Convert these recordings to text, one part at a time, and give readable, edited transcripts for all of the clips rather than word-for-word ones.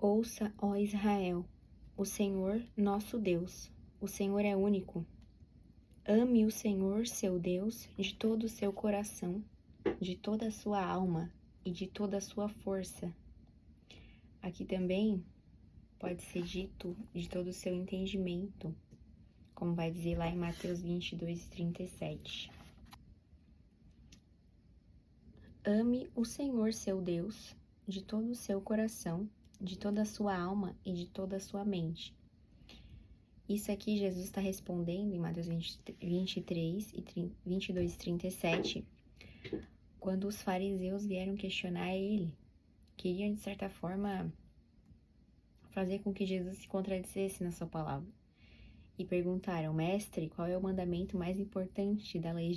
Ouça, ó Israel, o Senhor nosso Deus, o Senhor é único. Ame o Senhor seu Deus de todo o seu coração, de toda a sua alma e de toda a sua força. Aqui também pode ser dito de todo o seu entendimento, como vai dizer lá em Mateus 22:37. Ame o Senhor seu Deus de todo o seu coração, de toda a sua alma e de toda a sua mente. Isso aqui Jesus está respondendo em Mateus 22:37, quando os fariseus vieram questionar ele. Queriam, de certa forma, fazer com que Jesus se contradissesse na sua palavra. E perguntaram: Mestre, qual é o mandamento mais importante da lei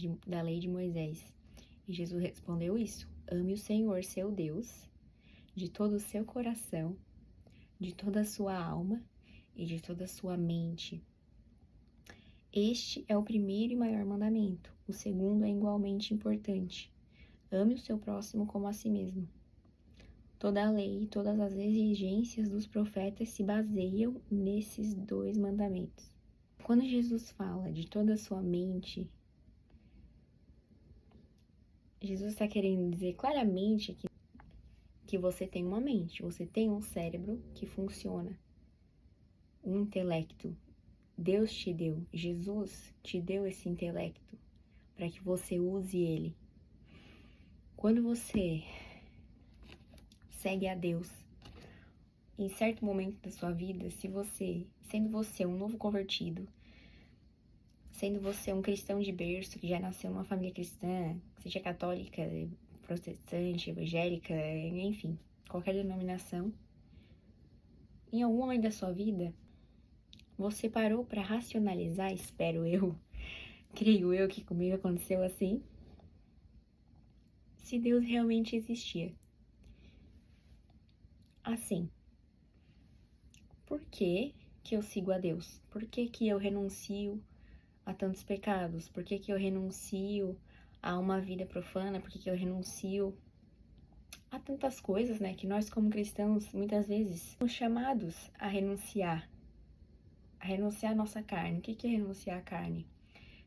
de Moisés? E Jesus respondeu isso: ame o Senhor, seu Deus, de todo o seu coração, de toda a sua alma e de toda a sua mente. Este é o primeiro e maior mandamento. O segundo é igualmente importante. Ame o seu próximo como a si mesmo. Toda a lei e todas as exigências dos profetas se baseiam nesses dois mandamentos. Quando Jesus fala de toda a sua mente, Jesus está querendo dizer claramente que você tem uma mente, você tem um cérebro que funciona, um intelecto. Deus te deu, Jesus te deu esse intelecto para que você use ele. Quando você segue a Deus, em certo momento da sua vida, sendo você um novo convertido, sendo você um cristão de berço, que já nasceu numa família cristã, seja católica, protestante, evangélica, enfim, qualquer denominação, em algum momento da sua vida, você parou para racionalizar, espero eu, creio eu que comigo aconteceu assim, se Deus realmente existia. Assim, por que eu sigo a Deus? Por que eu renuncio a tantos pecados? Por que eu renuncio a uma vida profana? Por que eu renuncio a tantas coisas, né? Que nós como cristãos, muitas vezes, somos chamados a renunciar a nossa carne. O que é renunciar à carne?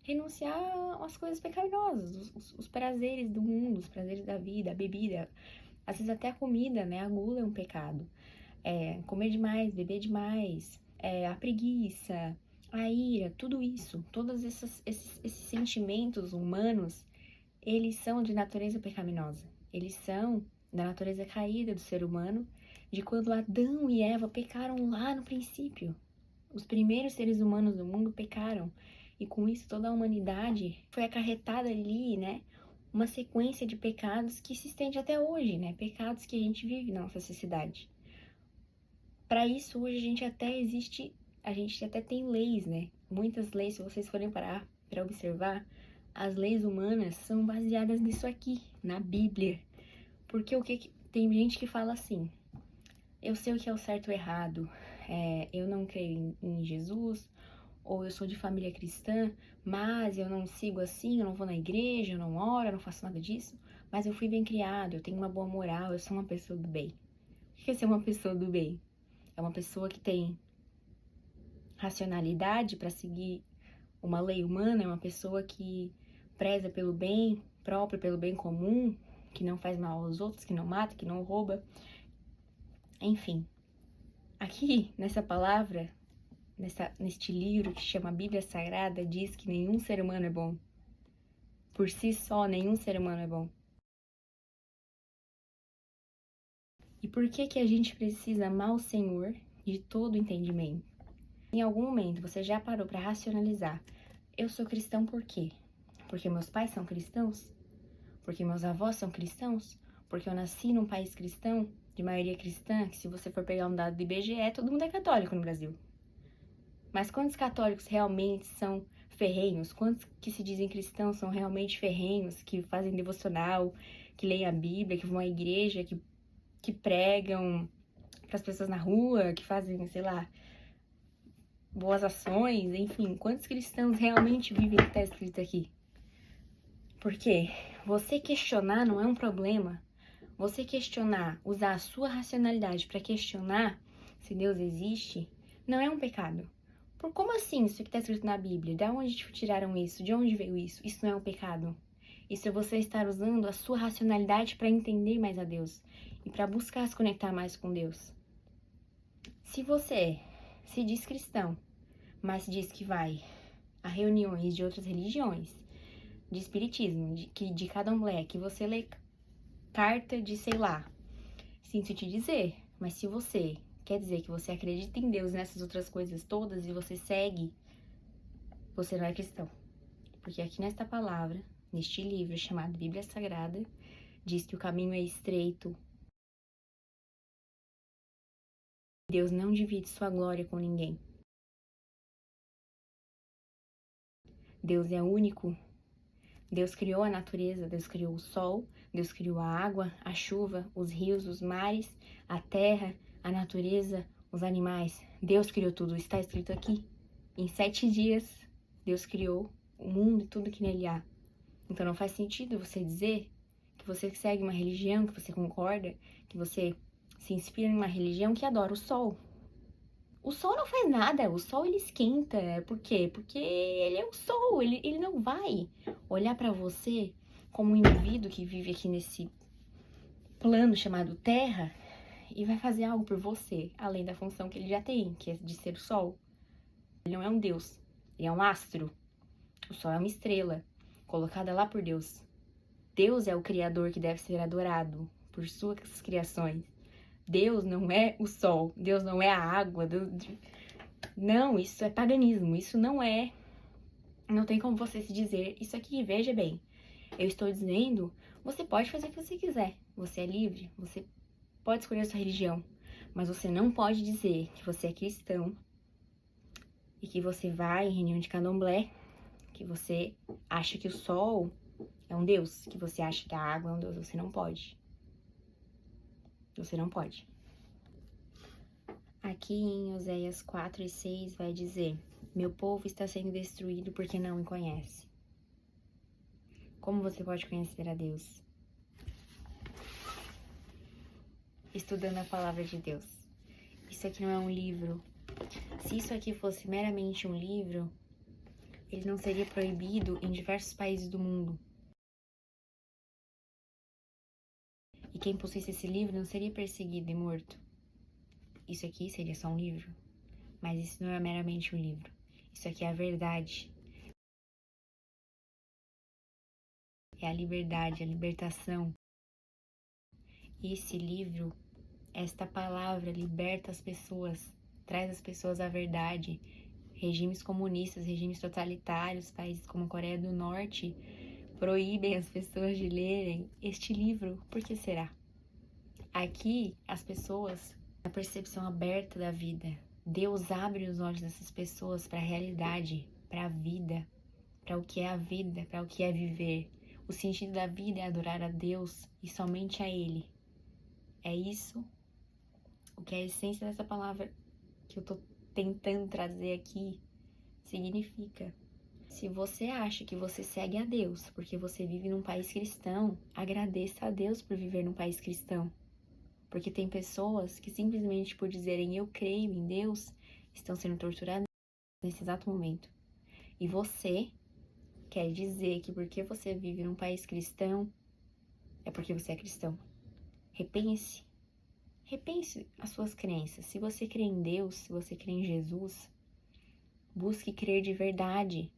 Renunciar às coisas pecaminosas, os prazeres do mundo, os prazeres da vida, a bebida, às vezes até a comida, né? A gula é um pecado. Comer demais, beber demais, a preguiça, a ira, tudo isso, todos esses sentimentos humanos, eles são de natureza pecaminosa. Eles são da natureza caída do ser humano, de quando Adão e Eva pecaram lá no princípio. Os primeiros seres humanos do mundo pecaram. E com isso toda a humanidade foi acarretada ali, né? Uma sequência de pecados que se estende até hoje, né? Pecados que a gente vive na nossa sociedade. Para isso, hoje a gente até tem leis, né? Muitas leis, se vocês forem parar para observar, as leis humanas são baseadas nisso aqui, na Bíblia. Porque tem gente que fala assim: eu sei o que é o certo ou errado, eu não creio em Jesus, ou eu sou de família cristã, mas eu não sigo assim, eu não vou na igreja, eu não oro, eu não faço nada disso, mas eu fui bem criado, eu tenho uma boa moral, eu sou uma pessoa do bem. O que é ser uma pessoa do bem? É uma pessoa que tem racionalidade para seguir uma lei humana, é uma pessoa que preza pelo bem próprio, pelo bem comum, que não faz mal aos outros, que não mata, que não rouba. Enfim, aqui nessa palavra, neste livro que chama Bíblia Sagrada, diz que nenhum ser humano é bom. Por si só, nenhum ser humano é bom. E por que a gente precisa amar o Senhor de todo o entendimento? Em algum momento você já parou para racionalizar: eu sou cristão por quê? Porque meus pais são cristãos? Porque meus avós são cristãos? Porque eu nasci num país cristão, de maioria cristã, que se você for pegar um dado do IBGE, todo mundo é católico no Brasil. Mas quantos católicos realmente são ferrenhos? Quantos que se dizem cristãos são realmente ferrenhos, que fazem devocional, que leem a Bíblia, que vão à igreja, que pregam para as pessoas na rua, que fazem, sei lá, boas ações, enfim, quantos cristãos realmente vivem o que está escrito aqui? Porque você questionar não é um problema. Você questionar, usar a sua racionalidade para questionar, se Deus existe, não é um pecado. Por como assim isso que está escrito na Bíblia? De onde tiraram isso? De onde veio isso? Isso não é um pecado. Isso é você estar usando a sua racionalidade para entender mais a Deus e para buscar se conectar mais com Deus. Se você se diz cristão, mas diz que vai a reuniões de outras religiões, de espiritismo, de candomblé, que você lê carta de sei lá, sinto te dizer, mas se você quer dizer que você acredita em Deus nessas outras coisas todas e você segue, você não é cristão. Porque aqui nesta palavra, neste livro chamado Bíblia Sagrada, diz que o caminho é estreito. Deus não divide sua glória com ninguém. Deus é único. Deus criou a natureza, Deus criou o sol, Deus criou a água, a chuva, os rios, os mares, a terra, a natureza, os animais. Deus criou tudo, está escrito aqui. Em 7 dias, Deus criou o mundo e tudo que nele há. Então não faz sentido você dizer que você segue uma religião, que você concorda, que você se inspira em uma religião que adora o sol. O sol não faz nada, o sol ele esquenta. Por quê? Porque ele é o sol, ele não vai olhar pra você como um indivíduo que vive aqui nesse plano chamado Terra e vai fazer algo por você, além da função que ele já tem, que é de ser o sol. Ele não é um deus, ele é um astro. O sol é uma estrela, colocada lá por Deus. Deus é o Criador que deve ser adorado por suas criações. Deus não é o sol, Deus não é a água. Não, isso é paganismo, isso não é. Não tem como você se dizer isso aqui, veja bem. Eu estou dizendo, você pode fazer o que você quiser. Você é livre, você pode escolher a sua religião. Mas você não pode dizer que você é cristão e que você vai em reunião de candomblé, que você acha que o sol é um deus, que você acha que a água é um deus. Você não pode. Você não pode. Aqui em Oséias 4 e 6 vai dizer: meu povo está sendo destruído porque não me conhece. Como você pode conhecer a Deus? Estudando a palavra de Deus. Isso aqui não é um livro. Se isso aqui fosse meramente um livro, ele não seria proibido em diversos países do mundo. E quem possuísse esse livro não seria perseguido e morto. Isso aqui seria só um livro. Mas isso não é meramente um livro. Isso aqui é a verdade. É a liberdade, a libertação. Esse livro, esta palavra liberta as pessoas, traz às pessoas a verdade. Regimes comunistas, regimes totalitários, países como a Coreia do Norte, proíbem as pessoas de lerem este livro. Por que será? Aqui, as pessoas, a percepção aberta da vida. Deus abre os olhos dessas pessoas para a realidade, para a vida, para o que é a vida, para o que é viver. O sentido da vida é adorar a Deus e somente a Ele. É isso o que a essência dessa palavra que eu tô tentando trazer aqui significa. Se você acha que você segue a Deus porque você vive num país cristão, agradeça a Deus por viver num país cristão. Porque tem pessoas que simplesmente por dizerem eu creio em Deus, estão sendo torturadas nesse exato momento. E você quer dizer que porque você vive num país cristão, é porque você é cristão. Repense as suas crenças. Se você crê em Deus, se você crê em Jesus, busque crer de verdade.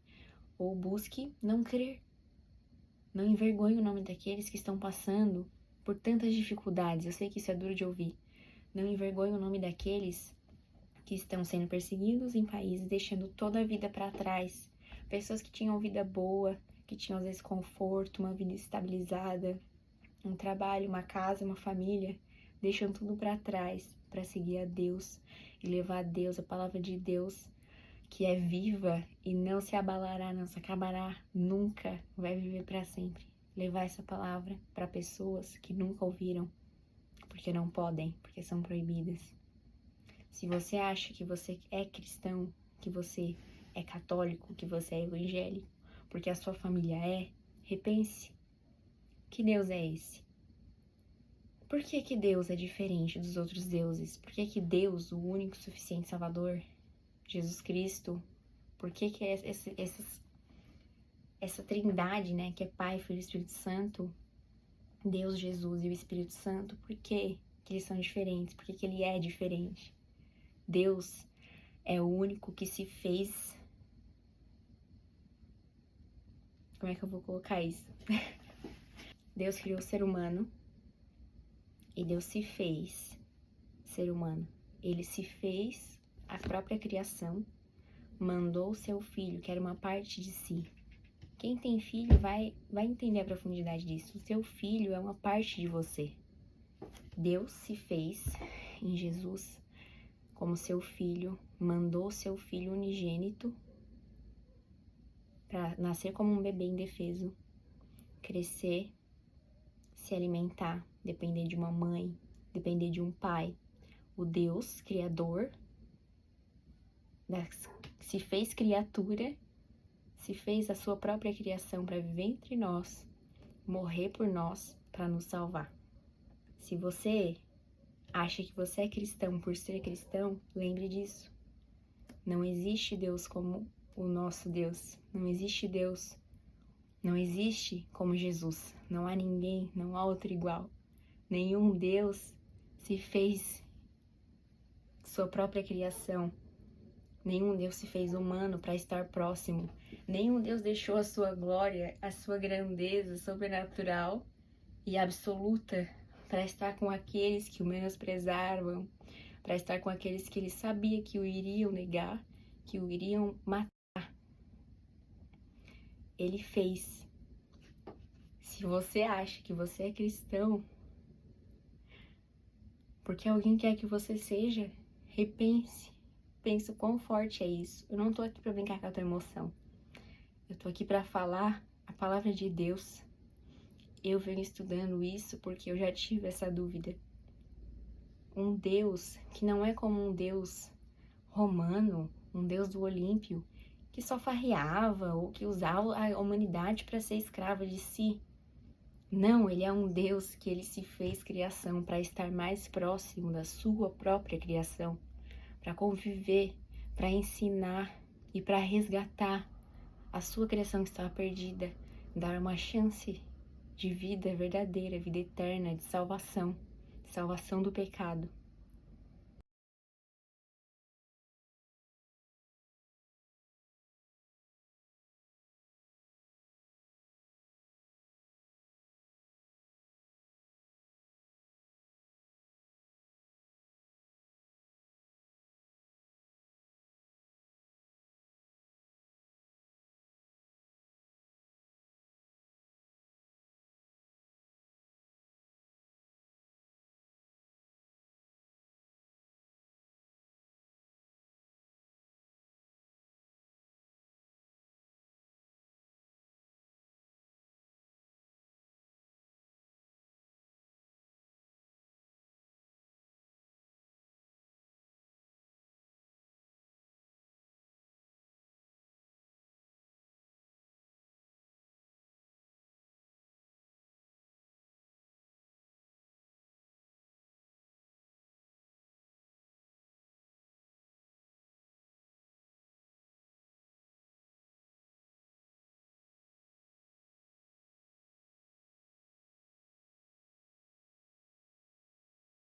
Ou busque não crer. Não envergonhe o nome daqueles que estão passando por tantas dificuldades. Eu sei que isso é duro de ouvir. Não envergonhe o nome daqueles que estão sendo perseguidos em países, deixando toda a vida para trás. Pessoas que tinham vida boa, que tinham às vezes conforto, uma vida estabilizada, um trabalho, uma casa, uma família, deixam tudo para trás para seguir a Deus e levar a Deus, a palavra de Deus, que é viva e não se abalará, não se acabará nunca, vai viver para sempre. Levar essa palavra para pessoas que nunca ouviram, porque não podem, porque são proibidas. Se você acha que você é cristão, que você é católico, que você é evangélico, porque a sua família é, repense. Que Deus é esse? Por que que Deus é diferente dos outros deuses? Por que que Deus, o único suficiente Salvador, Jesus Cristo, por que que essa trindade, né, que é Pai, Filho e Espírito Santo, Deus, Jesus e o Espírito Santo, por que que eles são diferentes? Por que que ele é diferente? Deus é o único que se fez... Como é que eu vou colocar isso? Deus criou o ser humano e Deus se fez ser humano. Ele se fez a própria criação, mandou o seu filho, que era uma parte de si. Quem tem filho vai entender a profundidade disso. O seu filho é uma parte de você. Deus se fez em Jesus como seu filho, mandou seu filho unigênito para nascer como um bebê indefeso, crescer, se alimentar, depender de uma mãe, depender de um pai. O Deus Criador se fez criatura, se fez a sua própria criação para viver entre nós, morrer por nós para nos salvar. Se você acha que você é cristão por ser cristão, lembre disso. Não existe Deus como o nosso Deus. Não existe Deus. Não existe como Jesus. Não há ninguém, não há outro igual. Nenhum Deus se fez sua própria criação. Nenhum Deus se fez humano para estar próximo. Nenhum Deus deixou a sua glória, a sua grandeza sobrenatural e absoluta para estar com aqueles que o menosprezavam, para estar com aqueles que ele sabia que o iriam negar, que o iriam matar. Ele fez. Se você acha que você é cristão, porque alguém quer que você seja, repense. Pense o quão forte é isso. Eu não tô aqui para brincar com a tua emoção. Eu tô aqui para falar a palavra de Deus. Eu venho estudando isso porque eu já tive essa dúvida. Um Deus que não é como um Deus romano, um Deus do Olímpio, que só farreava ou que usava a humanidade para ser escrava de si. Não, ele é um Deus que ele se fez criação para estar mais próximo da sua própria criação, para conviver, para ensinar e para resgatar a sua criação que estava perdida, dar uma chance de vida verdadeira, vida eterna, de salvação do pecado.